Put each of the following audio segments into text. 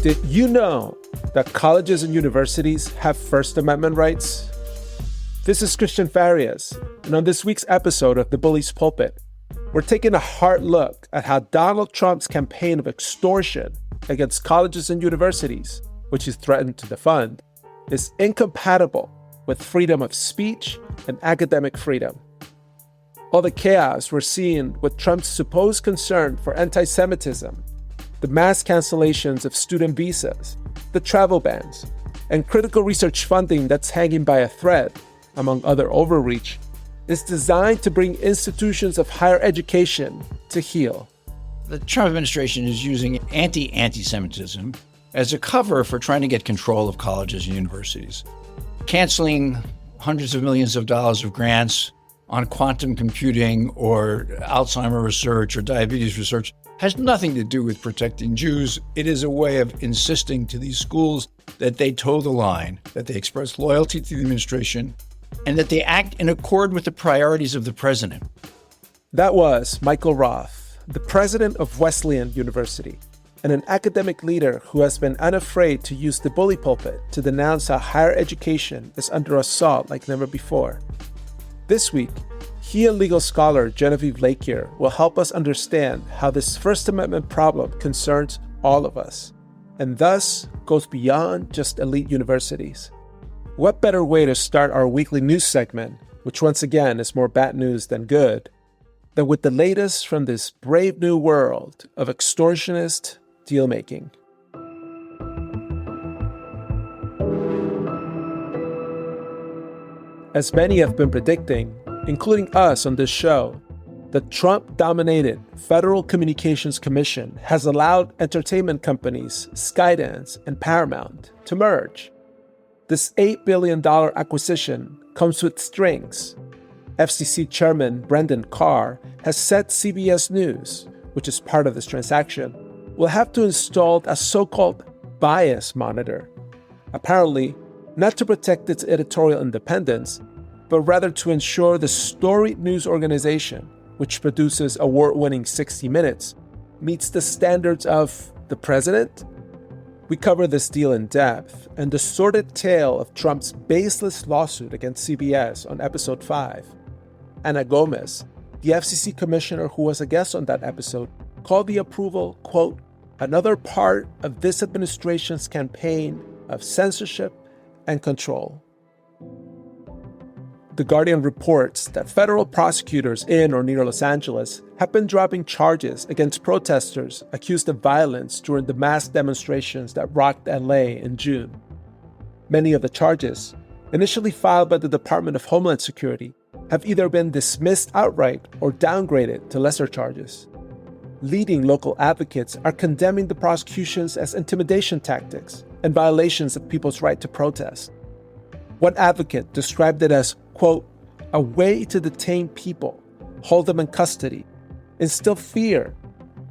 Did you know that colleges and universities have First Amendment rights? This is Cristian Farias, and on this week's episode of The Bully's Pulpit, we're taking a hard look at how Donald Trump's campaign of extortion against colleges and universities, which he's threatened to defund, is incompatible with freedom of speech and academic freedom. All the chaos we're seeing with Trump's supposed concern for antisemitism, the mass cancellations of student visas, the travel bans, and critical research funding that's hanging by a thread, among other overreach, is designed to bring institutions of higher education to heel. The Trump administration is using anti-Semitism as a cover for trying to get control of colleges and universities, canceling hundreds of millions of dollars of grants on quantum computing or Alzheimer research or diabetes research has nothing to do with protecting Jews. It is a way of insisting to these schools that they toe the line, that they express loyalty to the administration, and that they act in accord with the priorities of the president. That was Michael Roth, the president of Wesleyan University, and an academic leader who has been unafraid to use the bully pulpit to denounce how higher education is under assault like never before. This week, he and legal scholar Genevieve Lakier will help us understand how this First Amendment problem concerns all of us, and thus goes beyond just elite universities. What better way to start our weekly news segment, which once again is more bad news than good, than with the latest from this brave new world of extortionist deal-making. As many have been predicting, including us on this show, the Trump-dominated Federal Communications Commission has allowed entertainment companies Skydance and Paramount to merge. This $8 billion acquisition comes with strings. FCC Chairman Brendan Carr has said CBS News, which is part of this transaction, will have to install a so-called bias monitor, apparently not to protect its editorial independence, but rather to ensure the storied news organization, which produces award-winning 60 Minutes, meets the standards of the president? We cover this deal in depth and the sordid tale of Trump's baseless lawsuit against CBS on episode 5. Ana Gomez, the FCC commissioner who was a guest on that episode, called the approval, quote, another part of this administration's campaign of censorship and control. The Guardian reports that federal prosecutors in or near Los Angeles have been dropping charges against protesters accused of violence during the mass demonstrations that rocked LA in June. Many of the charges, initially filed by the Department of Homeland Security, have either been dismissed outright or downgraded to lesser charges. Leading local advocates are condemning the prosecutions as intimidation tactics and violations of people's right to protest. One advocate described it as, quote, a way to detain people, hold them in custody, instill fear,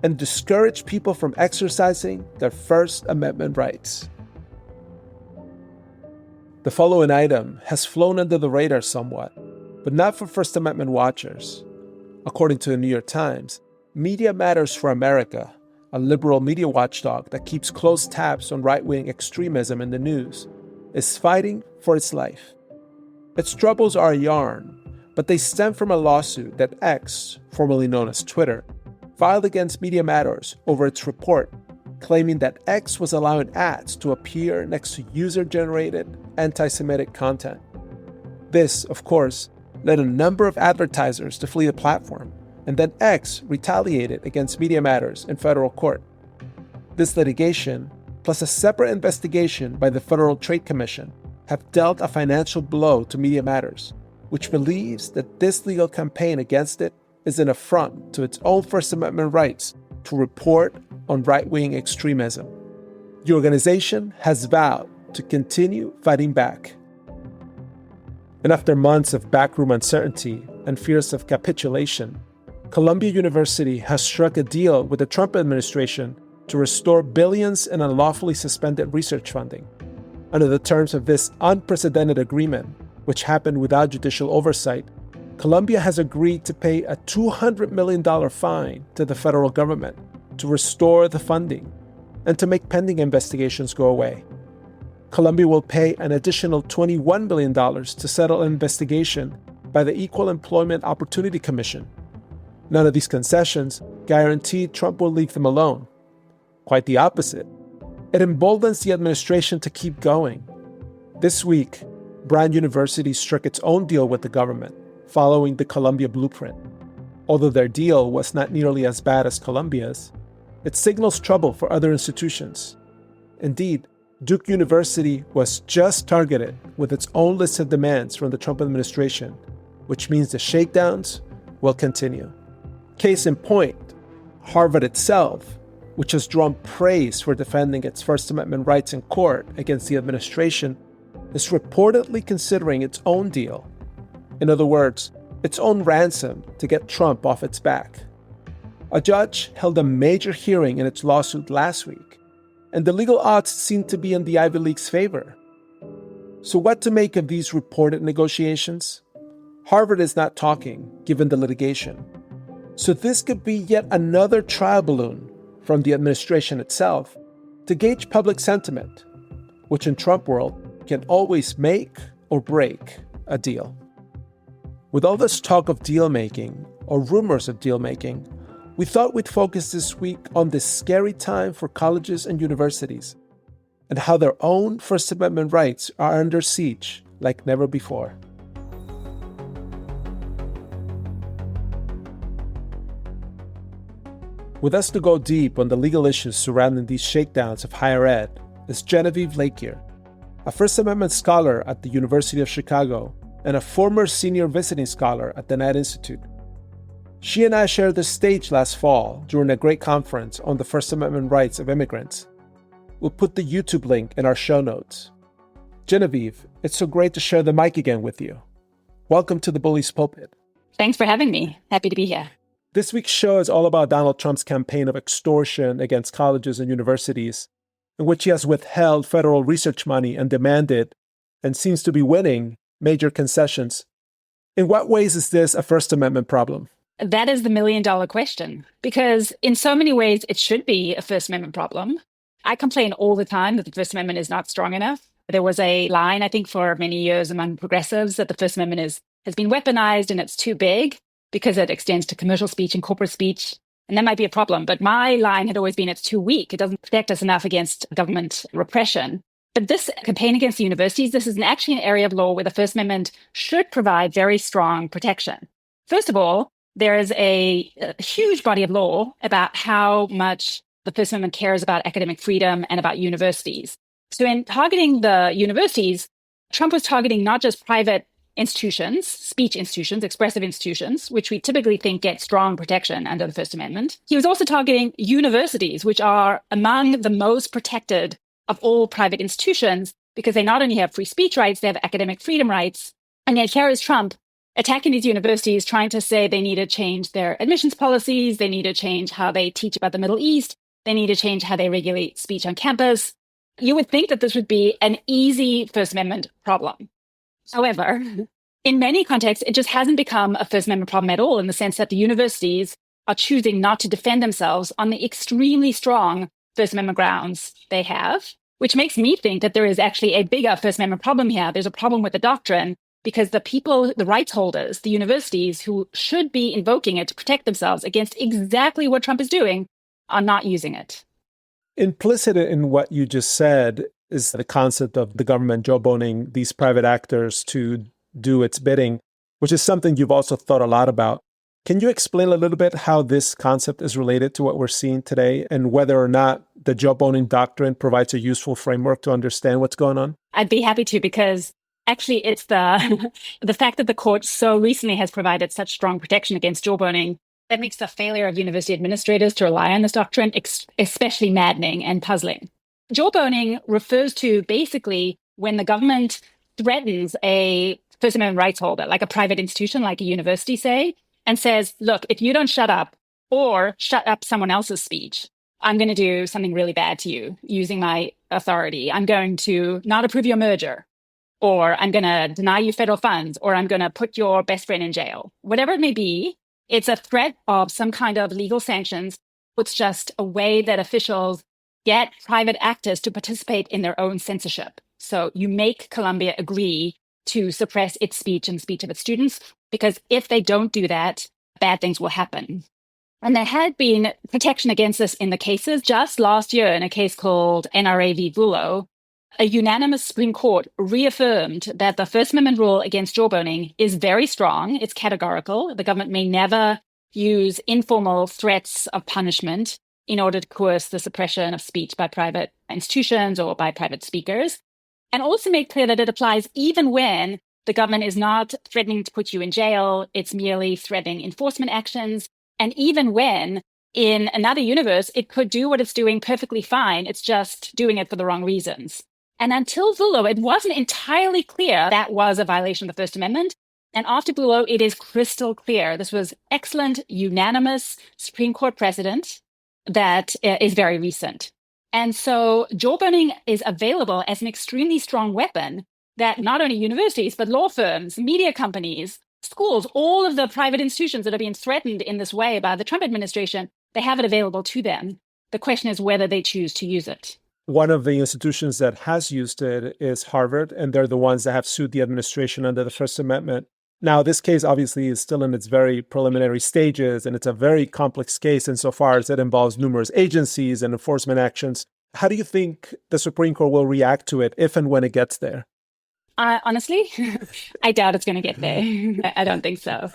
and discourage people from exercising their First Amendment rights. The following item has flown under the radar somewhat, but not for First Amendment watchers. According to the New York Times, Media Matters for America, a liberal media watchdog that keeps close tabs on right-wing extremism in the news, is fighting for its life. Its troubles are a yarn, but they stem from a lawsuit that X, formerly known as Twitter, filed against Media Matters over its report, claiming that X was allowing ads to appear next to user-generated anti-Semitic content. This, of course, led a number of advertisers to flee the platform, and then X retaliated against Media Matters in federal court. This litigation, plus a separate investigation by the Federal Trade Commission, have dealt a financial blow to Media Matters, which believes that this legal campaign against it is an affront to its own First Amendment rights to report on right-wing extremism. The organization has vowed to continue fighting back. And after months of backroom uncertainty and fears of capitulation, Columbia University has struck a deal with the Trump administration to restore billions in unlawfully suspended research funding. Under the terms of this unprecedented agreement, which happened without judicial oversight, Columbia has agreed to pay a $200 million fine to the federal government to restore the funding, and to make pending investigations go away. Columbia will pay an additional $21 million to settle an investigation by the Equal Employment Opportunity Commission. None of these concessions guaranteed Trump will leave them alone. Quite the opposite. It emboldens the administration to keep going. This week, Brown University struck its own deal with the government, following the Columbia blueprint. Although their deal was not nearly as bad as Columbia's, it signals trouble for other institutions. Indeed, Duke University was just targeted with its own list of demands from the Trump administration, which means the shakedowns will continue. Case in point, Harvard itself, which has drawn praise for defending its First Amendment rights in court against the administration, is reportedly considering its own deal. In other words, its own ransom to get Trump off its back. A judge held a major hearing in its lawsuit last week, and the legal odds seem to be in the Ivy League's favor. So what to make of these reported negotiations? Harvard is not talking, given the litigation. So this could be yet another trial balloon from the administration itself to gauge public sentiment, which in Trump world can always make or break a deal. With all this talk of deal-making, or rumors of deal-making, we thought we'd focus this week on this scary time for colleges and universities, and how their own First Amendment rights are under siege like never before. With us to go deep on the legal issues surrounding these shakedowns of higher ed is Genevieve Lakier, a First Amendment scholar at the University of Chicago and a former senior visiting scholar at the Knight Institute. She and I shared the stage last fall during a great conference on the First Amendment rights of immigrants. We'll put the YouTube link in our show notes. Genevieve, it's so great to share the mic again with you. Welcome to the Bully's Pulpit. Thanks for having me. Happy to be here. This week's show is all about Donald Trump's campaign of extortion against colleges and universities, in which he has withheld federal research money and demanded, and seems to be winning, major concessions. In what ways is this a First Amendment problem? That is the million-dollar question, because in so many ways it should be a First Amendment problem. I complain all the time that the First Amendment is not strong enough. There was a line, I think, for many years among progressives that the First Amendment has been weaponized and it's too big because it extends to commercial speech and corporate speech. And that might be a problem. But my line had always been it's too weak. It doesn't protect us enough against government repression. But this campaign against the universities, this is actually an area of law where the First Amendment should provide very strong protection. First of all, there is a huge body of law about how much the First Amendment cares about academic freedom and about universities. So in targeting the universities, Trump was targeting not just private institutions, speech institutions, expressive institutions, which we typically think get strong protection under the First Amendment. He was also targeting universities, which are among the most protected of all private institutions because they not only have free speech rights, they have academic freedom rights. And yet here is Trump attacking these universities, trying to say they need to change their admissions policies, they need to change how they teach about the Middle East, they need to change how they regulate speech on campus. You would think that this would be an easy First Amendment problem. However, in many contexts, it just hasn't become a First Amendment problem at all in the sense that the universities are choosing not to defend themselves on the extremely strong First Amendment grounds they have, which makes me think that there is actually a bigger First Amendment problem here. There's a problem with the doctrine because the people, the rights holders, the universities who should be invoking it to protect themselves against exactly what Trump is doing are not using it. Implicit in what you just said is the concept of the government jawboning these private actors to do its bidding, which is something you've also thought a lot about. Can you explain a little bit how this concept is related to what we're seeing today and whether or not the jawboning doctrine provides a useful framework to understand what's going on? I'd be happy to, because actually it's the fact that the court so recently has provided such strong protection against jawboning that makes the failure of university administrators to rely on this doctrine especially maddening and puzzling. Jawboning refers to basically when the government threatens a First Amendment rights holder, like a private institution, like a university, say, and says, look, if you don't shut up or shut up someone else's speech, I'm going to do something really bad to you using my authority. I'm going to not approve your merger, or I'm going to deny you federal funds, or I'm going to put your best friend in jail. Whatever it may be, it's a threat of some kind of legal sanctions. It's just a way that officials get private actors to participate in their own censorship. So you make Columbia agree to suppress its speech and speech of its students, because if they don't do that, bad things will happen. And there had been protection against this in the cases. Just last year, in a case called NRA v. Bulow, a unanimous Supreme Court reaffirmed that the First Amendment rule against jawboning is very strong. It's categorical. The government may never use informal threats of punishment in order to coerce the suppression of speech by private institutions or by private speakers. And also made clear that it applies even when the government is not threatening to put you in jail. It's merely threatening enforcement actions. And even when, in another universe, it could do what it's doing perfectly fine, it's just doing it for the wrong reasons. And until Bulow, it wasn't entirely clear that was a violation of the First Amendment. And after Bulow, it is crystal clear. This was excellent, unanimous Supreme Court precedent that is very recent. And so jawboning is available as an extremely strong weapon that not only universities, but law firms, media companies, schools, all of the private institutions that are being threatened in this way by the Trump administration, they have it available to them. The question is whether they choose to use it. One of the institutions that has used it is Harvard, and they're the ones that have sued the administration under the First Amendment. Now, this case obviously is still in its very preliminary stages, and it's a very complex case insofar as it involves numerous agencies and enforcement actions. How do you think the Supreme Court will react to it if and when it gets there? Honestly, I doubt it's going to get there. I don't think so.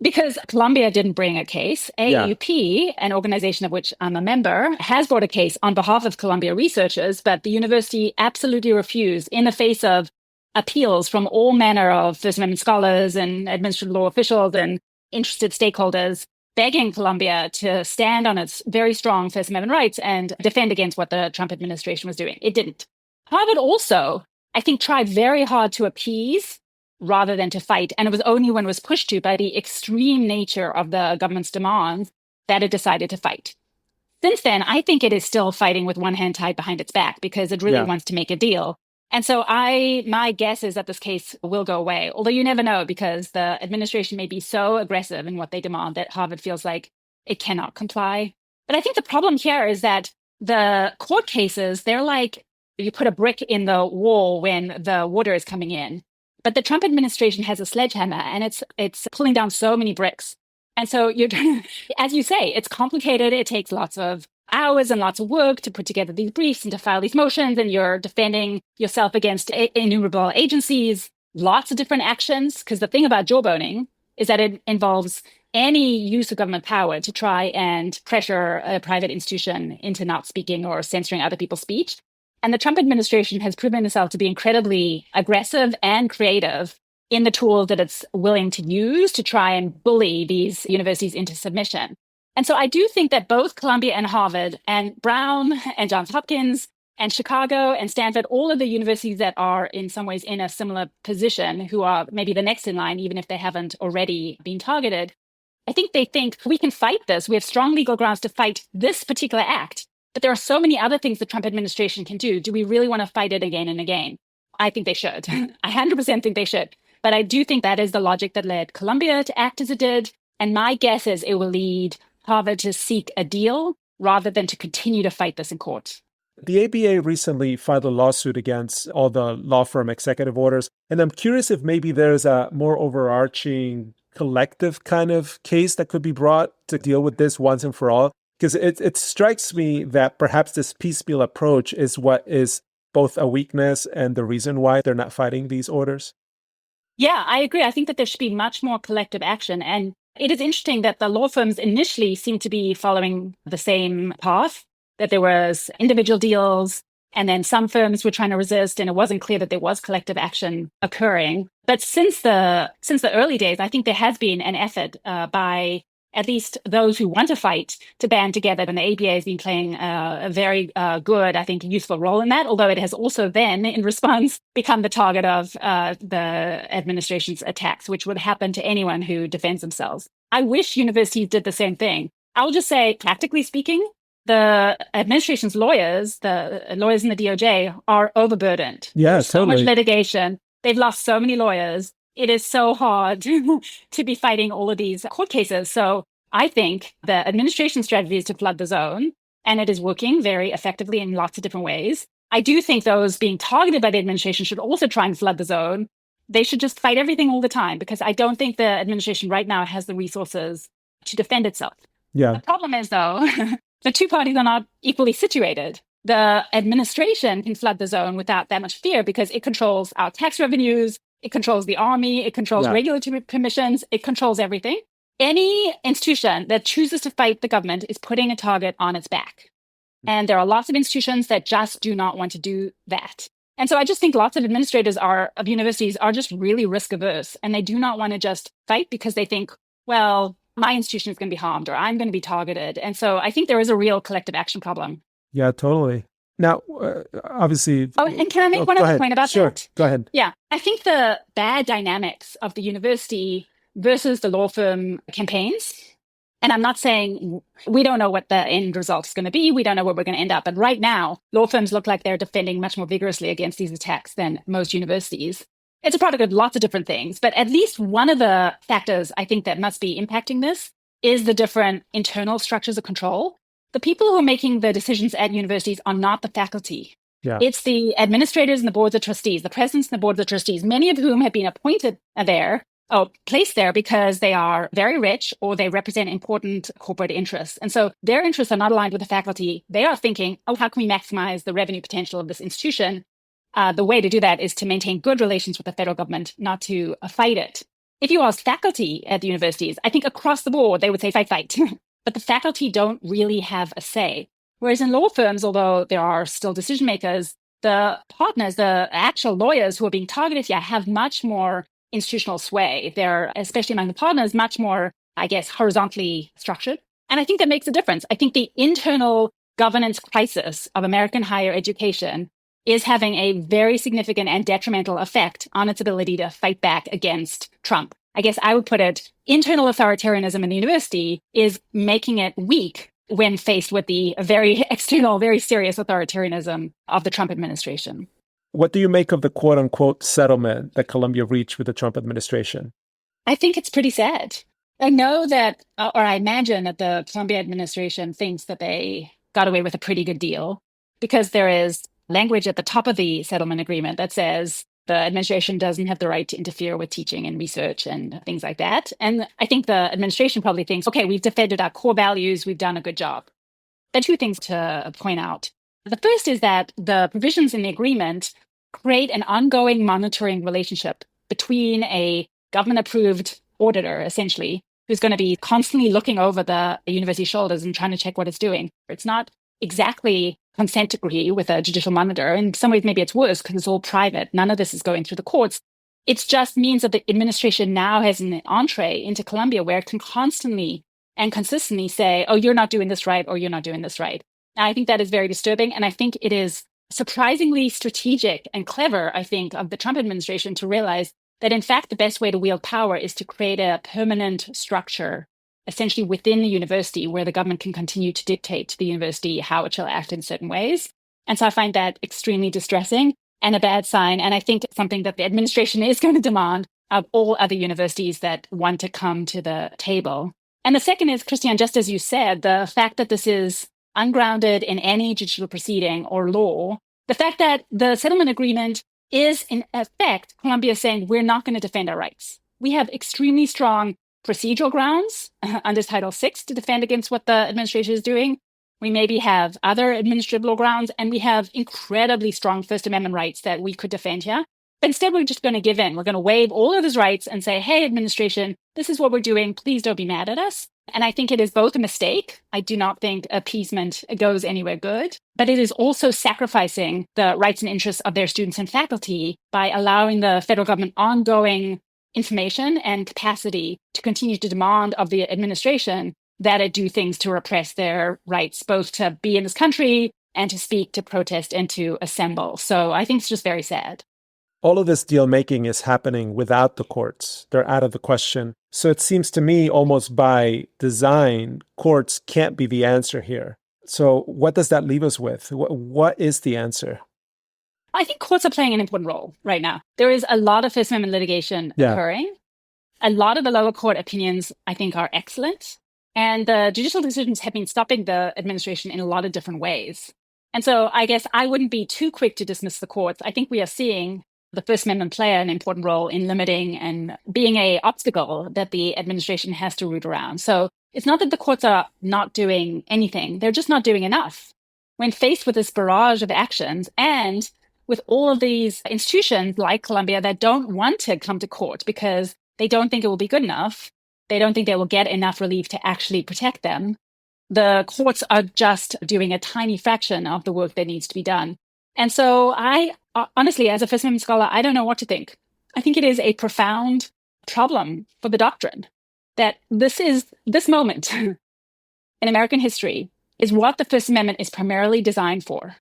Because Columbia didn't bring a case. AUP, an organization of which I'm a member, has brought a case on behalf of Columbia researchers, but the university absolutely refused in the face of appeals from all manner of First Amendment scholars and administrative law officials and interested stakeholders, begging Columbia to stand on its very strong First Amendment rights and defend against what the Trump administration was doing. It didn't. Harvard also, I think, tried very hard to appease rather than to fight. And it was only when it was pushed to by the extreme nature of the government's demands that it decided to fight. Since then, I think it is still fighting with one hand tied behind its back because it really wants to make a deal. And so my guess is that this case will go away, although you never know because the administration may be so aggressive in what they demand that Harvard feels like it cannot comply. But I think the problem here is that the court cases, they're like you put a brick in the wall when the water is coming in. But the Trump administration has a sledgehammer and it's pulling down so many bricks. And so you're, as you say, it's complicated. It takes lots of hours and lots of work to put together these briefs and to file these motions, and you're defending yourself against innumerable agencies, lots of different actions. Because the thing about jawboning is that it involves any use of government power to try and pressure a private institution into not speaking or censoring other people's speech. And the Trump administration has proven itself to be incredibly aggressive and creative in the tools that it's willing to use to try and bully these universities into submission. And so I do think that both Columbia and Harvard and Brown and Johns Hopkins and Chicago and Stanford, all of the universities that are in some ways in a similar position, who are maybe the next in line, even if they haven't already been targeted, I think they think we can fight this. We have strong legal grounds to fight this particular act. But there are so many other things the Trump administration can do. Do we really want to fight it again and again? I think they should. I 100% think they should. But I do think that is the logic that led Columbia to act as it did. And my guess is it will lead Harvard to seek a deal rather than to continue to fight this in court. The ABA recently filed a lawsuit against all the law firm executive orders. And I'm curious if maybe there's a more overarching collective kind of case that could be brought to deal with this once and for all. Because it strikes me that perhaps this piecemeal approach is what is both a weakness and the reason why they're not fighting these orders. Yeah, I agree. I think that there should be much more collective action. And it is interesting that the law firms initially seemed to be following the same path, that there was individual deals, and then some firms were trying to resist, and it wasn't clear that there was collective action occurring. But since the early days, I think there has been an effort by at least those who want to fight to band together. And the ABA has been playing a very good, I think, useful role in that, although it has also then, in response, become the target of the administration's attacks, which would happen to anyone who defends themselves. I wish universities did the same thing. I'll just say, practically speaking, the administration's lawyers, the lawyers in the DOJ, are overburdened. Yeah, There's totally. so much litigation. They've lost so many lawyers. It is so hard to be fighting all of these court cases. So I think the administration strategy is to flood the zone and it is working very effectively in lots of different ways. I do think those being targeted by the administration should also try and flood the zone. They should just fight everything all the time, because I don't think the administration right now has the resources to defend itself. Yeah. The problem is, though, the two parties are not equally situated. The administration can flood the zone without that much fear because it controls our tax revenues, it controls the army, it controls regulatory permissions, it controls everything. Any institution that chooses to fight the government is putting a target on its back. And there are lots of institutions that just do not want to do that. And so I just think lots of administrators of universities are just really risk averse, and they do not want to just fight because they think, well, my institution is going to be harmed or I'm going to be targeted. And so I think there is a real collective action problem. Yeah, totally. Now, obviously... Oh, and can I make one other point about that? Sure, go ahead. Yeah, I think the bad dynamics of the university versus the law firm campaigns, and I'm not saying we don't know what the end result is going to be, we don't know where we're going to end up, but right now, law firms look like they're defending much more vigorously against these attacks than most universities. It's a product of lots of different things, but at least one of the factors I think that must be impacting this is the different internal structures of control. The people who are making the decisions at universities are not the faculty. Yeah. It's the administrators and the boards of trustees, the presidents and the boards of trustees, many of whom have been appointed there, or placed there because they are very rich or they represent important corporate interests. And so their interests are not aligned with the faculty. They are thinking, oh, how can we maximize the revenue potential of this institution? The way to do that is to maintain good relations with the federal government, not to fight it. If you ask faculty at the universities, I think across the board, they would say fight, fight. But the faculty don't really have a say. Whereas in law firms, although there are still decision makers, the partners, the actual lawyers who are being targeted here have much more institutional sway. They're, especially among the partners, much more, I guess, horizontally structured. And I think that makes a difference. I think the internal governance crisis of American higher education is having a very significant and detrimental effect on its ability to fight back against Trump. I guess I would put it, internal authoritarianism in the university is making it weak when faced with the very external, very serious authoritarianism of the Trump administration. What do you make of the quote-unquote settlement that Columbia reached with the Trump administration? I think it's pretty sad. I know that, or I imagine that the Columbia administration thinks that they got away with a pretty good deal because there is language at the top of the settlement agreement that says the administration doesn't have the right to interfere with teaching and research and things like that. And I think the administration probably thinks, okay, we've defended our core values, we've done a good job. There are two things to point out. The first is that the provisions in the agreement create an ongoing monitoring relationship between a government-approved auditor, essentially, who's going to be constantly looking over the university's shoulders and trying to check what it's doing. It's not exactly consent decree with a judicial monitor. In some ways, maybe it's worse because it's all private. None of this is going through the courts. It just means that the administration now has an entree into Columbia where it can constantly and consistently say, oh, you're not doing this right, or you're not doing this right. And I think that is very disturbing. And I think it is surprisingly strategic and clever, I think, of the Trump administration to realize that, in fact, the best way to wield power is to create a permanent structure, essentially within the university, where the government can continue to dictate to the university how it shall act in certain ways. And so I find that extremely distressing and a bad sign. And I think it's something that the administration is going to demand of all other universities that want to come to the table. And the second is, Cristian, just as you said, the fact that this is ungrounded in any judicial proceeding or law, the fact that the settlement agreement is, in effect, Columbia saying we're not going to defend our rights. We have extremely strong procedural grounds under Title VI to defend against what the administration is doing. We maybe have other administrative law grounds, and we have incredibly strong First Amendment rights that we could defend here. But instead, we're just going to give in. We're going to waive all of those rights and say, hey, administration, this is what we're doing. Please don't be mad at us. And I think it is both a mistake. I do not think appeasement goes anywhere good, but it is also sacrificing the rights and interests of their students and faculty by allowing the federal government ongoing information and capacity to continue to demand of the administration that it do things to repress their rights, both to be in this country and to speak, to protest, and to assemble. So I think it's just very sad. All of this deal making is happening without the courts. They're out of the question. So it seems to me almost by design, courts can't be the answer here. So what does that leave us with? What is the answer? I think courts are playing an important role right now. There is a lot of First Amendment litigation occurring. A lot of the lower court opinions, I think, are excellent. And the judicial decisions have been stopping the administration in a lot of different ways. And so I guess I wouldn't be too quick to dismiss the courts. I think we are seeing the First Amendment play an important role in limiting and being an obstacle that the administration has to root around. So it's not that the courts are not doing anything. They're just not doing enough. When faced with this barrage of actions and with all of these institutions like Columbia that don't want to come to court because they don't think it will be good enough, they don't think they will get enough relief to actually protect them, the courts are just doing a tiny fraction of the work that needs to be done. And so I, honestly, as a First Amendment scholar, I don't know what to think. I think it is a profound problem for the doctrine that this moment in American history is what the First Amendment is primarily designed for.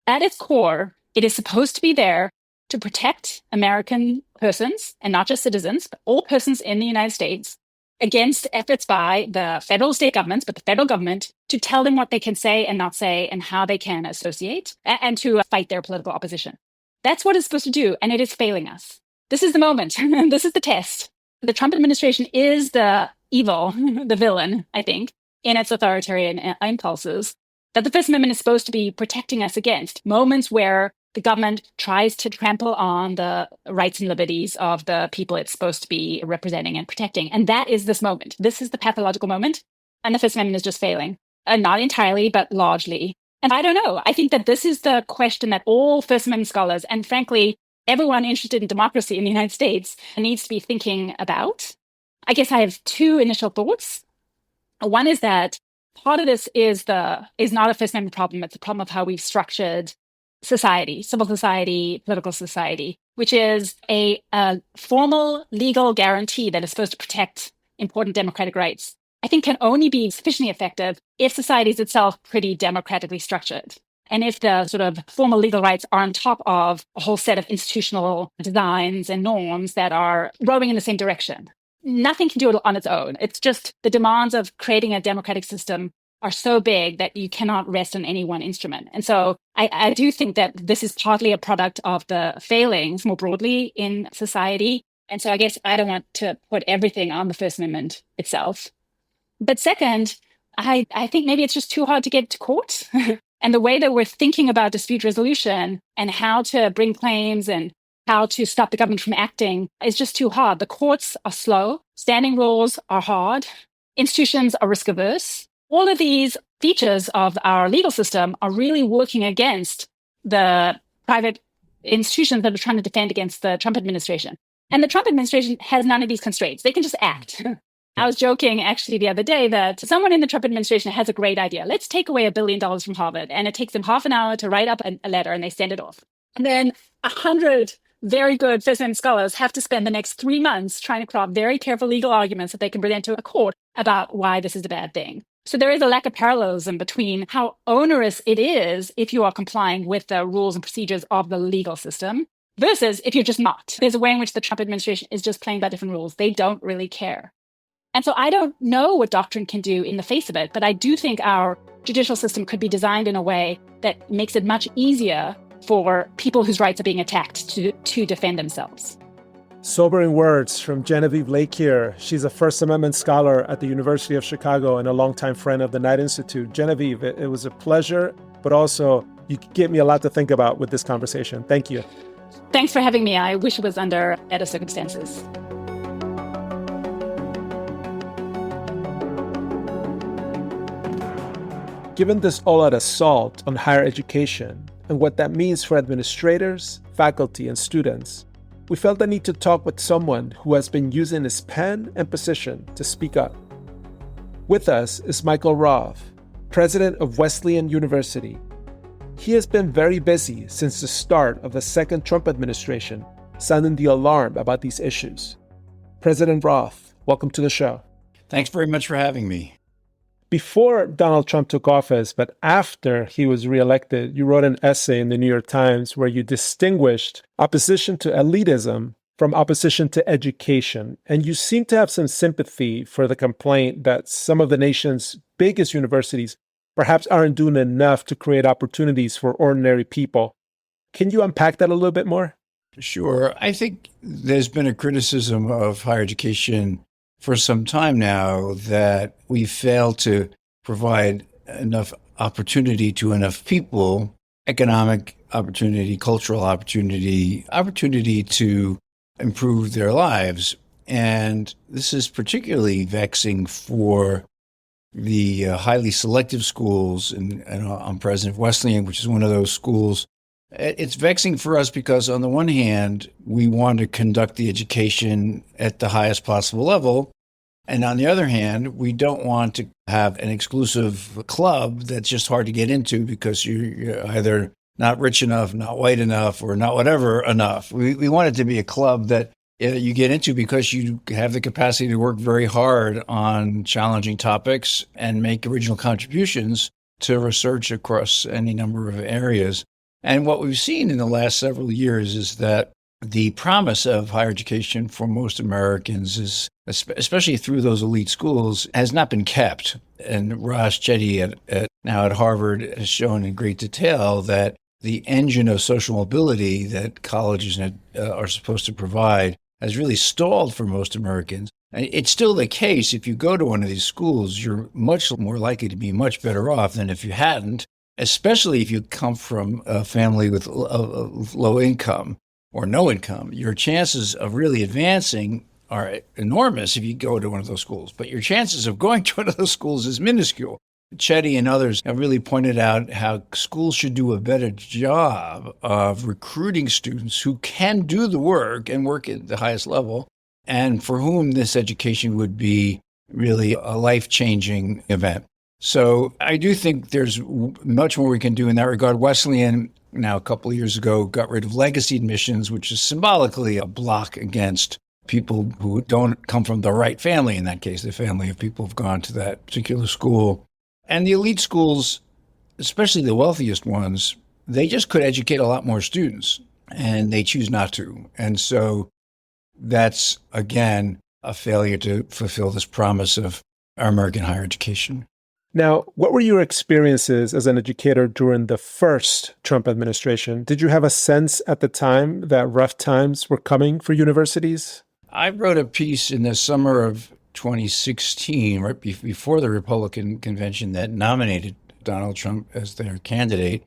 At its core, it is supposed to be there to protect American persons, and not just citizens, but all persons in the United States, against efforts by the federal state governments, but the federal government, to tell them what they can say and not say and how they can associate and to fight their political opposition. That's what it's supposed to do, and it is failing us. This is the moment. This is the test. The Trump administration is the evil, the villain, I think, in its authoritarian impulses, that the First Amendment is supposed to be protecting us against moments where the government tries to trample on the rights and liberties of the people it's supposed to be representing and protecting. And that is this moment. This is the pathological moment. And the First Amendment is just failing. Not entirely, but largely. And I don't know. I think that this is the question that all First Amendment scholars, and frankly, everyone interested in democracy in the United States, needs to be thinking about. I guess I have two initial thoughts. One is that part of this is not a First Amendment problem. It's a problem of how we've structured society, civil society, political society, which is a formal legal guarantee that is supposed to protect important democratic rights, I think can only be sufficiently effective if society is itself pretty democratically structured. And if the sort of formal legal rights are on top of a whole set of institutional designs and norms that are rowing in the same direction. Nothing can do it on its own. It's just the demands of creating a democratic system are so big that you cannot rest on any one instrument. And so I do think that this is partly a product of the failings more broadly in society. And so I guess I don't want to put everything on the First Amendment itself. But second, I think maybe it's just too hard to get to court. And the way that we're thinking about dispute resolution and how to bring claims and how to stop the government from acting is just too hard. The courts are slow. Standing rules are hard. Institutions are risk averse. All of these features of our legal system are really working against the private institutions that are trying to defend against the Trump administration. And the Trump administration has none of these constraints. They can just act. I was joking actually the other day that someone in the Trump administration has a great idea. Let's take away $1 billion from Harvard. And it takes them half an hour to write up a letter and they send it off. And then 100 very good First Amendment scholars have to spend the next 3 months trying to craft very careful legal arguments that they can present to a court about why this is a bad thing. So there is a lack of parallelism between how onerous it is if you are complying with the rules and procedures of the legal system versus if you're just not. There's a way in which the Trump administration is just playing by different rules. They don't really care. And so I don't know what doctrine can do in the face of it, but I do think our judicial system could be designed in a way that makes it much easier for people whose rights are being attacked to defend themselves. Sobering words from Genevieve Lakier. She's a First Amendment scholar at the University of Chicago and a longtime friend of the Knight Institute. Genevieve, it was a pleasure, but also you gave me a lot to think about with this conversation. Thank you. Thanks for having me. I wish it was under better circumstances. Given this all-out assault on higher education and what that means for administrators, faculty, and students, we felt the need to talk with someone who has been using his pen and position to speak up. With us is Michael Roth, president of Wesleyan University. He has been very busy since the start of the second Trump administration, sounding the alarm about these issues. President Roth, welcome to the show. Thanks very much for having me. Before Donald Trump took office, but after he was reelected, you wrote an essay in the New York Times where you distinguished opposition to elitism from opposition to education. And you seem to have some sympathy for the complaint that some of the nation's biggest universities perhaps aren't doing enough to create opportunities for ordinary people. Can you unpack that a little bit more? Sure. I think there's been a criticism of higher education for some time now that we fail to provide enough opportunity to enough people, economic opportunity, cultural opportunity, opportunity to improve their lives. And this is particularly vexing for the highly selective schools. And I'm president of Wesleyan, which is one of those schools. It's vexing for us because on the one hand, we want to conduct the education at the highest possible level. And on the other hand, we don't want to have an exclusive club that's just hard to get into because you're either not rich enough, not white enough, or not whatever enough. We want it to be a club that you get into because you have the capacity to work very hard on challenging topics and make original contributions to research across any number of areas. And what we've seen in the last several years is that the promise of higher education for most Americans is, especially through those elite schools, has not been kept. And Roth Chetty now at Harvard has shown in great detail that the engine of social mobility that colleges are supposed to provide has really stalled for most Americans. And it's still the case. If you go to one of these schools, you're much more likely to be much better off than if you hadn't, especially if you come from a family with low income or no income. Your chances of really advancing are enormous if you go to one of those schools, but your chances of going to one of those schools is minuscule. Chetty and others have really pointed out how schools should do a better job of recruiting students who can do the work and work at the highest level, and for whom this education would be really a life-changing event. So I do think there's much more we can do in that regard. Wesleyan, now a couple of years ago, got rid of legacy admissions, which is symbolically a block against people who don't come from the right family, in that case, the family of people who've gone to that particular school. And the elite schools, especially the wealthiest ones, they just could educate a lot more students, and they choose not to. And so that's, again, a failure to fulfill this promise of our American higher education. Now, what were your experiences as an educator during the first Trump administration? Did you have a sense at the time that rough times were coming for universities? I wrote a piece in the summer of 2016, right before the Republican convention that nominated Donald Trump as their candidate.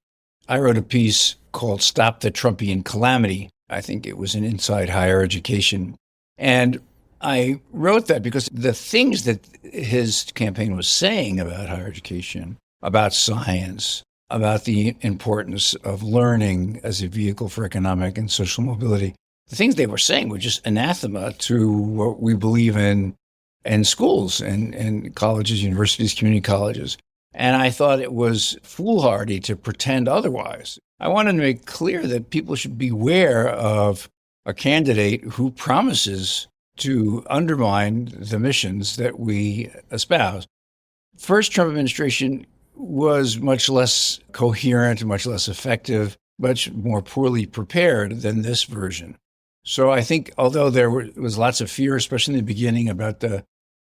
I wrote a piece called Stop the Trumpian Calamity. I think it was an Inside Higher Education. And I wrote that because the things that his campaign was saying about higher education, about science, about the importance of learning as a vehicle for economic and social mobility, the things they were saying were just anathema to what we believe in schools and colleges, universities, community colleges. And I thought it was foolhardy to pretend otherwise. I wanted to make clear that people should beware of a candidate who promises to undermine the missions that we espouse. First Trump administration was much less coherent, much less effective, much more poorly prepared than this version. So I think although there was lots of fear, especially in the beginning, about the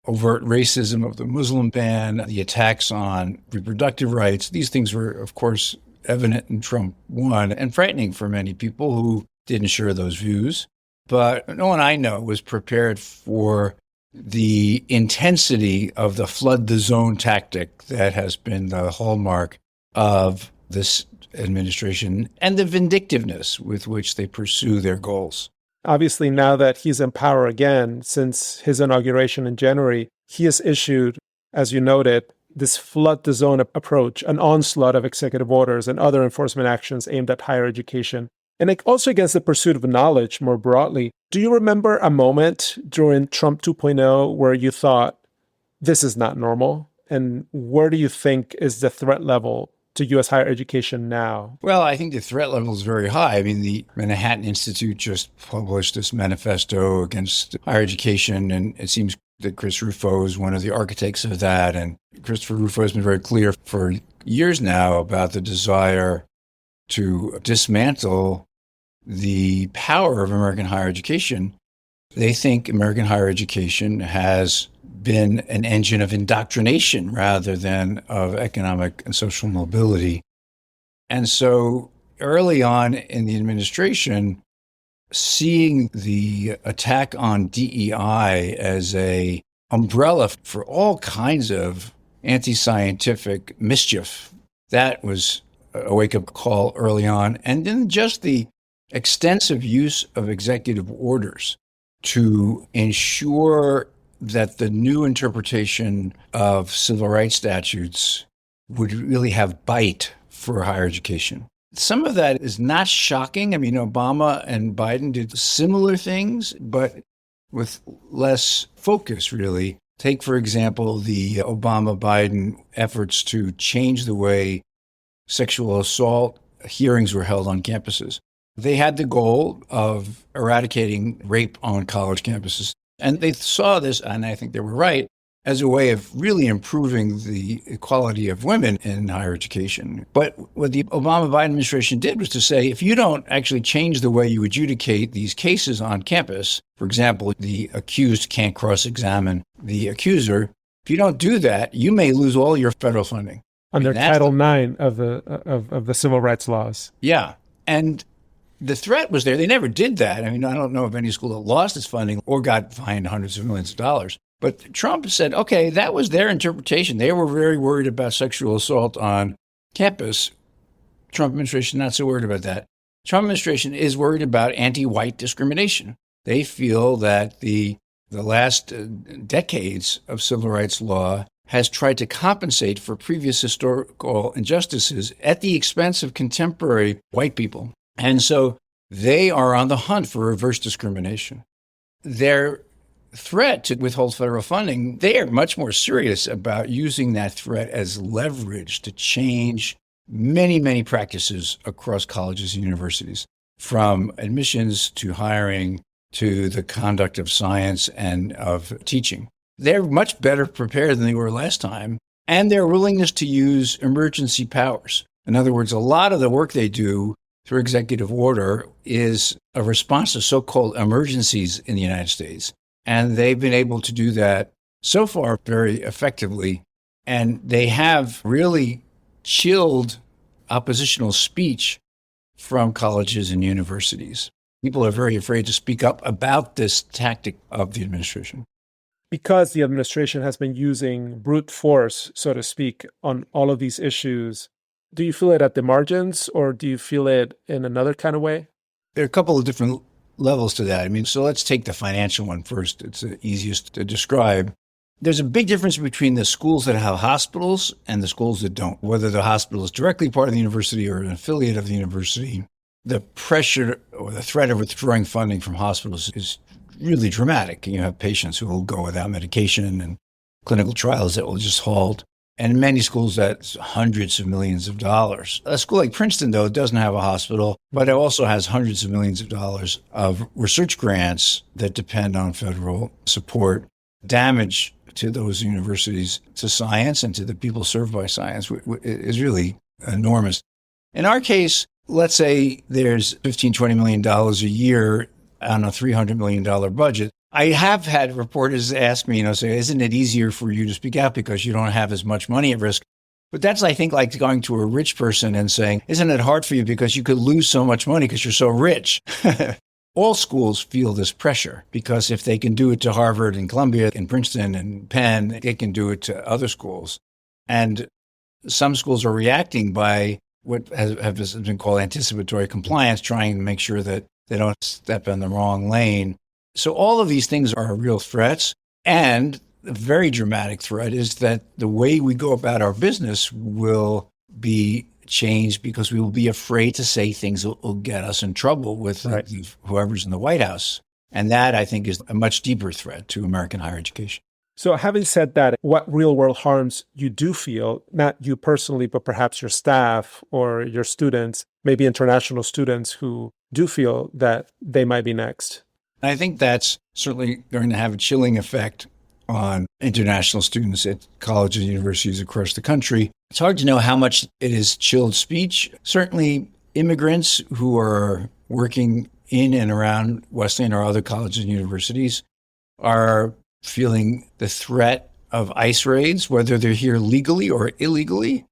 overt racism of the Muslim ban, the attacks on reproductive rights, these things were, of course, evident in Trump 1 and frightening for many people who didn't share those views. But no one I know was prepared for the intensity of the flood the zone tactic that has been the hallmark of this administration and the vindictiveness with which they pursue their goals. Obviously, now that he's in power again, since his inauguration in January, he has issued, as you noted, this flood the zone approach, an onslaught of executive orders and other enforcement actions aimed at higher education, and also against the pursuit of knowledge more broadly. Do you remember a moment during Trump 2.0 where you thought, this is not normal? And where do you think is the threat level to U.S. higher education now? Well, I think the threat level is very high. I mean, the Manhattan Institute just published this manifesto against higher education, and it seems that Chris Rufo is one of the architects of that. And Christopher Rufo has been very clear for years now about the desire to dismantle the power of American higher education. They think American higher education has been an engine of indoctrination rather than of economic and social mobility. And so early on in the administration, seeing the attack on DEI as a umbrella for all kinds of anti-scientific mischief. That was a wake-up call early on. And then just the extensive use of executive orders to ensure that the new interpretation of civil rights statutes would really have bite for higher education. Some of that is not shocking. I mean, Obama and Biden did similar things, but with less focus, really. Take, for example, the Obama-Biden efforts to change the way sexual assault hearings were held on campuses. They had the goal of eradicating rape on college campuses. And they saw this, and I think they were right, as a way of really improving the equality of women in higher education. But what the Obama-Biden administration did was to say, if you don't actually change the way you adjudicate these cases on campus, for example, the accused can't cross-examine the accuser, if you don't do that, you may lose all your federal funding. Under Title IX of the civil rights laws. Yeah. And the threat was there. They never did that. I mean, I don't know of any school that lost its funding or got fined hundreds of millions of dollars. But Trump said, okay, that was their interpretation. They were very worried about sexual assault on campus. Trump administration not so worried about that. Trump administration is worried about anti-white discrimination. They feel that the last decades of civil rights law has tried to compensate for previous historical injustices at the expense of contemporary white people. And so they are on the hunt for reverse discrimination. Their threat to withhold federal funding, they are much more serious about using that threat as leverage to change many, many practices across colleges and universities, from admissions to hiring to the conduct of science and of teaching. They're much better prepared than they were last time, and their willingness to use emergency powers. In other words, a lot of the work they do through executive order is a response to so-called emergencies in the United States. And they've been able to do that so far very effectively. And they have really chilled oppositional speech from colleges and universities. People are very afraid to speak up about this tactic of the administration. Because the administration has been using brute force, so to speak, on all of these issues, do you feel it at the margins or do you feel it in another kind of way? There are a couple of different levels to that. I mean, so let's take the financial one first. It's the easiest to describe. There's a big difference between the schools that have hospitals and the schools that don't. Whether the hospital is directly part of the university or an affiliate of the university, the pressure or the threat of withdrawing funding from hospitals is really dramatic. You have patients who will go without medication and clinical trials that will just halt. And in many schools, that's hundreds of millions of dollars. A school like Princeton, though, doesn't have a hospital, but it also has hundreds of millions of dollars of research grants that depend on federal support. Damage to those universities, to science and to the people served by science is really enormous. In our case, let's say there's $15-20 million a year on a $300 million budget. I have had reporters ask me, say, isn't it easier for you to speak out because you don't have as much money at risk? But that's, I think, like going to a rich person and saying, isn't it hard for you because you could lose so much money because you're so rich? All schools feel this pressure because if they can do it to Harvard and Columbia and Princeton and Penn, they can do it to other schools. And some schools are reacting by what has been called anticipatory compliance, trying to make sure that they don't step in the wrong lane. So all of these things are real threats. And the very dramatic threat is that the way we go about our business will be changed because we will be afraid to say things that will get us in trouble with whoever's in the White House. And that, I think, is a much deeper threat to American higher education. So having said that, what real-world harms you do feel, not you personally, but perhaps your staff or your students, maybe international students who do feel that they might be next? I think that's certainly going to have a chilling effect on international students at colleges and universities across the country. It's hard to know how much it has chilled speech. Certainly immigrants who are working in and around Wesleyan or other colleges and universities are feeling the threat of ICE raids, whether they're here legally or illegally,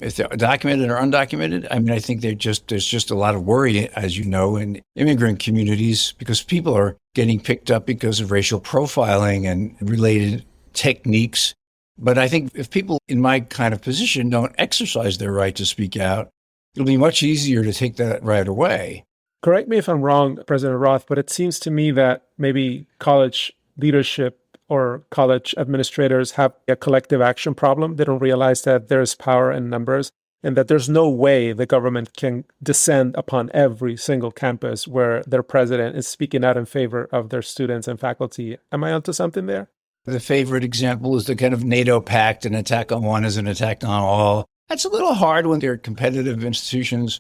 if they're documented or undocumented. I mean, I think there's just a lot of worry, as you know, in immigrant communities because people are getting picked up because of racial profiling and related techniques. But I think if people in my kind of position don't exercise their right to speak out, it'll be much easier to take that right away. Correct me if I'm wrong, President Roth, but it seems to me that maybe college leadership or college administrators have a collective action problem. They don't realize that there's power in numbers and that there's no way the government can descend upon every single campus where their president is speaking out in favor of their students and faculty. Am I onto something there? The favorite example is the kind of NATO pact, an attack on one is an attack on all. That's a little hard when they're competitive institutions.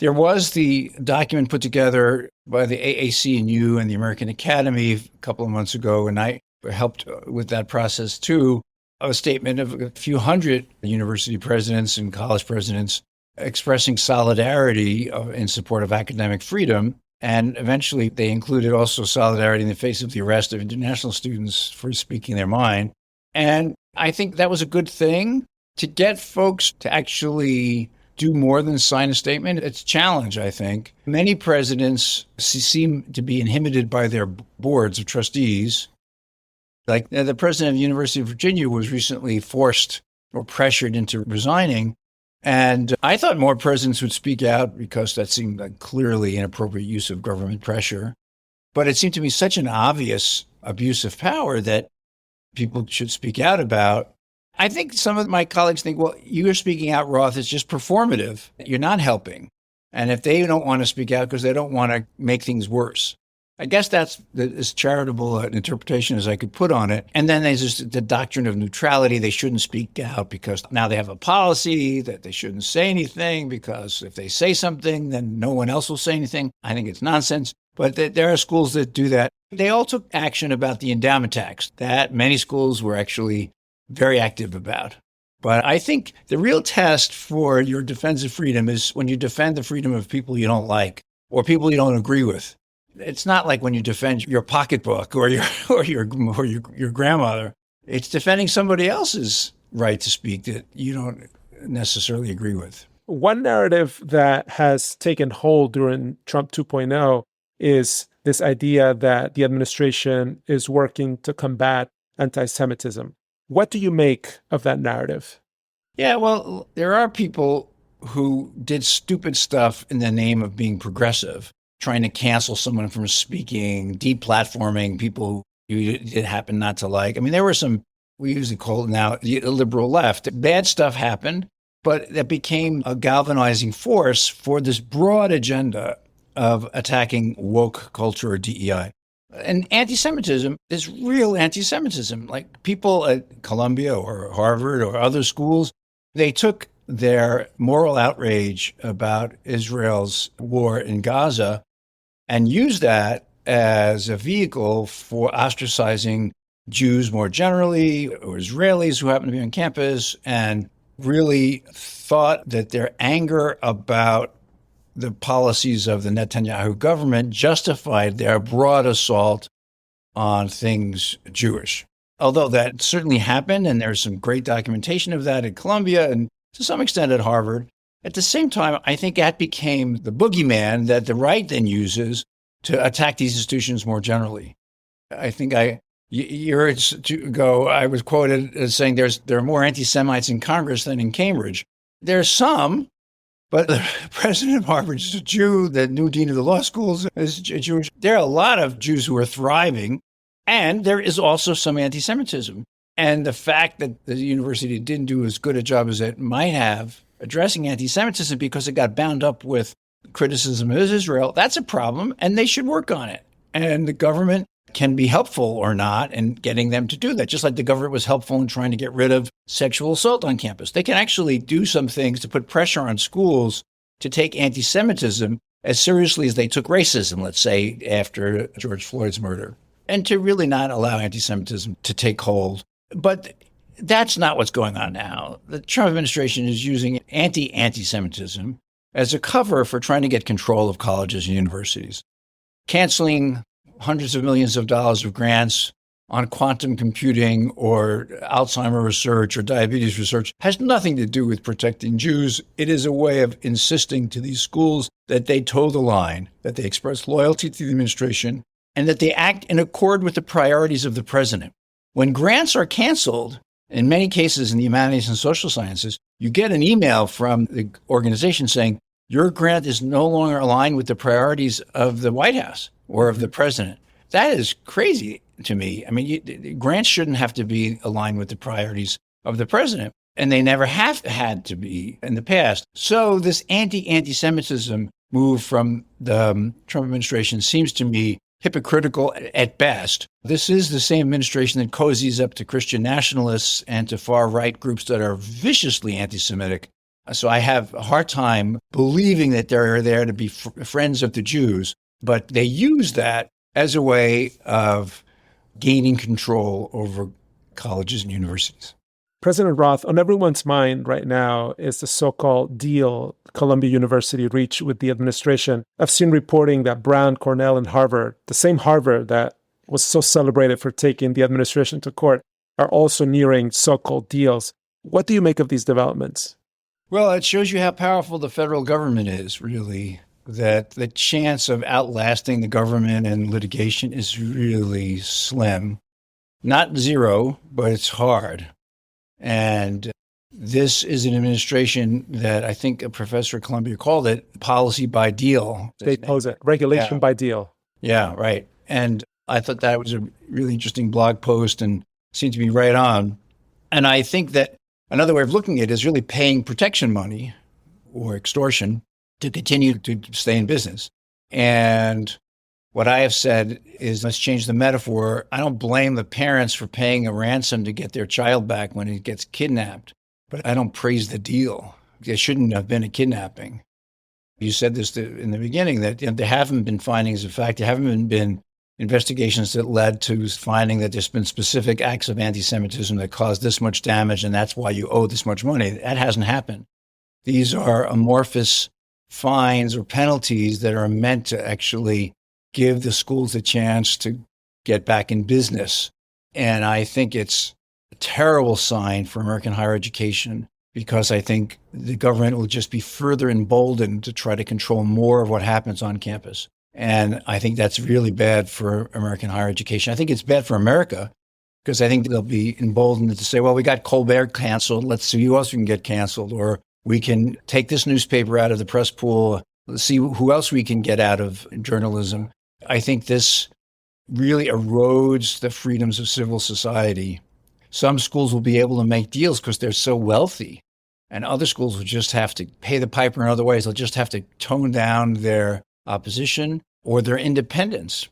There was the document put together by the AAC&U and the American Academy a couple of months ago, and I helped with that process too, a statement of a few hundred university presidents and college presidents expressing solidarity in support of academic freedom. And eventually they included also solidarity in the face of the arrest of international students for speaking their mind. And I think that was a good thing to get folks to actually do more than sign a statement. It's a challenge, I think. Many presidents seem to be inhibited by their boards of trustees. Like the president of the University of Virginia was recently forced or pressured into resigning. And I thought more presidents would speak out because that seemed like clearly inappropriate use of government pressure. But it seemed to me such an obvious abuse of power that people should speak out about. I think some of my colleagues think, well, you're speaking out, Roth, it's just performative. You're not helping. And if they don't want to speak out because they don't want to make things worse. I guess that's as charitable an interpretation as I could put on it. And then there's just the doctrine of neutrality. They shouldn't speak out because now they have a policy that they shouldn't say anything because if they say something, then no one else will say anything. I think it's nonsense. But there are schools that do that. They all took action about the endowment tax that many schools were actually very active about. But I think the real test for your defense of freedom is when you defend the freedom of people you don't like or people you don't agree with. It's not like when you defend your pocketbook or your grandmother. It's defending somebody else's right to speak that you don't necessarily agree with. One narrative that has taken hold during Trump 2.0 is this idea that the administration is working to combat antisemitism. What do you make of that narrative? Yeah, well, there are people who did stupid stuff in the name of being progressive, trying to cancel someone from speaking, deplatforming people who you did happen not to like. I mean, there were some, we usually call it now the liberal left. Bad stuff happened, but that became a galvanizing force for this broad agenda of attacking woke culture or DEI. And anti-Semitism is real anti-Semitism. Like people at Columbia or Harvard or other schools, they took their moral outrage about Israel's war in Gaza and used that as a vehicle for ostracizing Jews more generally or Israelis who happen to be on campus, and really thought that their anger about the policies of the Netanyahu government justified their broad assault on things Jewish. Although that certainly happened, and there's some great documentation of that at Columbia and to some extent at Harvard. At the same time, I think that became the boogeyman that the right then uses to attack these institutions more generally. I think years ago, I was quoted as saying there are more anti-Semites in Congress than in Cambridge. There's some, but the president of Harvard is a Jew, the new dean of the law schools is Jewish. There are a lot of Jews who are thriving, and there is also some anti-Semitism. And the fact that the university didn't do as good a job as it might have addressing anti-Semitism because it got bound up with criticism of Israel, that's a problem, and they should work on it. And the government can be helpful or not in getting them to do that, just like the government was helpful in trying to get rid of sexual assault on campus. They can actually do some things to put pressure on schools to take anti-Semitism as seriously as they took racism, let's say, after George Floyd's murder, and to really not allow anti-Semitism to take hold. But that's not what's going on now. The Trump administration is using anti-Semitism as a cover for trying to get control of colleges and universities, canceling hundreds of millions of dollars of grants on quantum computing or Alzheimer research or diabetes research has nothing to do with protecting Jews. It is a way of insisting to these schools that they toe the line, that they express loyalty to the administration, and that they act in accord with the priorities of the president. When grants are canceled, in many cases in the humanities and social sciences, you get an email from the organization saying, your grant is no longer aligned with the priorities of the White House or of the president. That is crazy to me. I mean, grants shouldn't have to be aligned with the priorities of the president, and they never have had to be in the past. So this anti-Semitism move from the Trump administration seems to me hypocritical at best. This is the same administration that cozies up to Christian nationalists and to far-right groups that are viciously anti-Semitic. So I have a hard time believing that they're there to be friends of the Jews, but they use that as a way of gaining control over colleges and universities. President Roth, on everyone's mind right now is the so-called deal Columbia University reached with the administration. I've seen reporting that Brown, Cornell, and Harvard, the same Harvard that was so celebrated for taking the administration to court, are also nearing so-called deals. What do you make of these developments? Well, it shows you how powerful the federal government is, really, that the chance of outlasting the government in litigation is really slim. Not zero, but it's hard. And this is an administration that I think a professor at Columbia called it policy by deal. They pose it, regulation by deal. Yeah, right. And I thought that was a really interesting blog post and seemed to be right on. And I think that another way of looking at it is really paying protection money or extortion to continue to stay in business. And what I have said is, let's change the metaphor. I don't blame the parents for paying a ransom to get their child back when he gets kidnapped, but I don't praise the deal. There shouldn't have been a kidnapping. You said this in the beginning, that there haven't been findings of fact. There haven't been investigations that led to finding that there's been specific acts of anti-Semitism that caused this much damage, and that's why you owe this much money. That hasn't happened. These are amorphous fines or penalties that are meant to actually give the schools a chance to get back in business. And I think it's a terrible sign for American higher education, because I think the government will just be further emboldened to try to control more of what happens on campus. And I think that's really bad for American higher education. I think it's bad for America, because I think they'll be emboldened to say, well, we got Colbert canceled. Let's see who else we can get canceled. Or we can take this newspaper out of the press pool. Let's see who else we can get out of journalism. I think this really erodes the freedoms of civil society. Some schools will be able to make deals because they're so wealthy, and other schools will just have to pay the piper in other ways. They'll just have to tone down their opposition or their independence.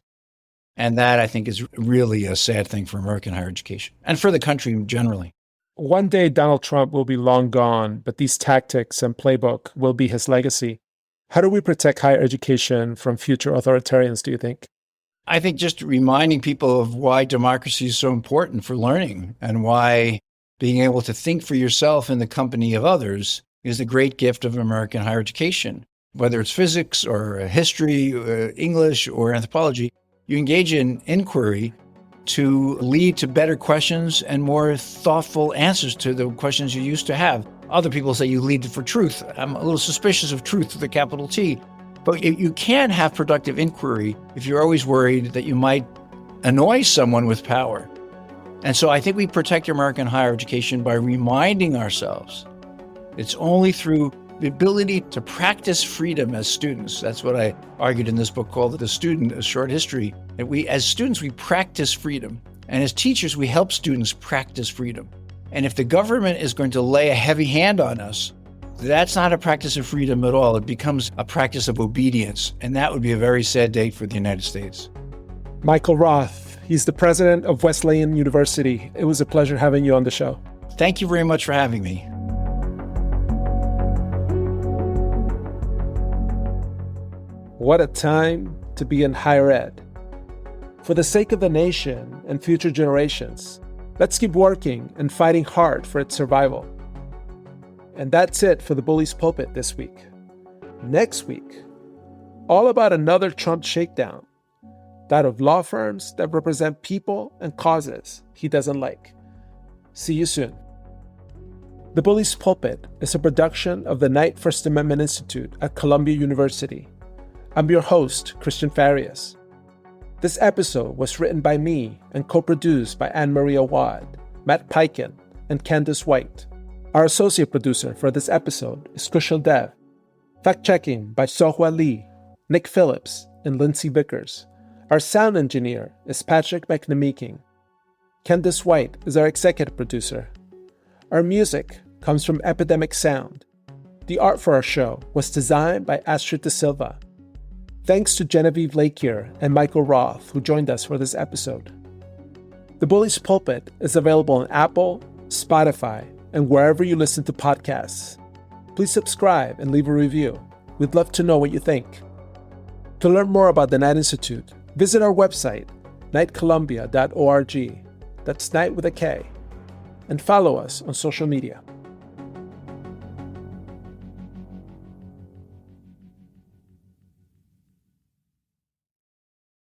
And that, I think, is really a sad thing for American higher education and for the country generally. One day Donald Trump will be long gone, but these tactics and playbook will be his legacy. How do we protect higher education from future authoritarians, do you think? I think just reminding people of why democracy is so important for learning, and why being able to think for yourself in the company of others is the great gift of American higher education. Whether it's physics or history, or English or anthropology, you engage in inquiry to lead to better questions and more thoughtful answers to the questions you used to have. Other people say you lead for truth. I'm a little suspicious of truth with a capital T. But you can't have productive inquiry if you're always worried that you might annoy someone with power. And so I think we protect American higher education by reminding ourselves it's only through the ability to practice freedom as students. That's what I argued in this book called The Student, A Short History. That we, as students, we practice freedom. And as teachers, we help students practice freedom. And if the government is going to lay a heavy hand on us, that's not a practice of freedom at all. It becomes a practice of obedience. And that would be a very sad day for the United States. Michael Roth, he's the president of Wesleyan University. It was a pleasure having you on the show. Thank you very much for having me. What a time to be in higher ed. For the sake of the nation and future generations, let's keep working and fighting hard for its survival. And that's it for the Bully's Pulpit this week. Next week, all about another Trump shakedown, that of law firms that represent people and causes he doesn't like. See you soon. The Bully's Pulpit is a production of the Knight First Amendment Institute at Columbia University. I'm your host, Cristian Farias. This episode was written by me and co-produced by Anne-Maria Wad, Matt Piken, and Candace White. Our associate producer for this episode is Kushal Dev. Fact-checking by Sohwa Lee, Nick Phillips, and Lindsay Vickers. Our sound engineer is Patrick McNamee-King. Candace White is our executive producer. Our music comes from Epidemic Sound. The art for our show was designed by Astrid De Silva. Thanks to Genevieve Lakier and Michael Roth, who joined us for this episode. The Bully's Pulpit is available on Apple, Spotify, and wherever you listen to podcasts. Please subscribe and leave a review. We'd love to know what you think. To learn more about the Knight Institute, visit our website, knightcolumbia.org. That's Knight with a K. And follow us on social media.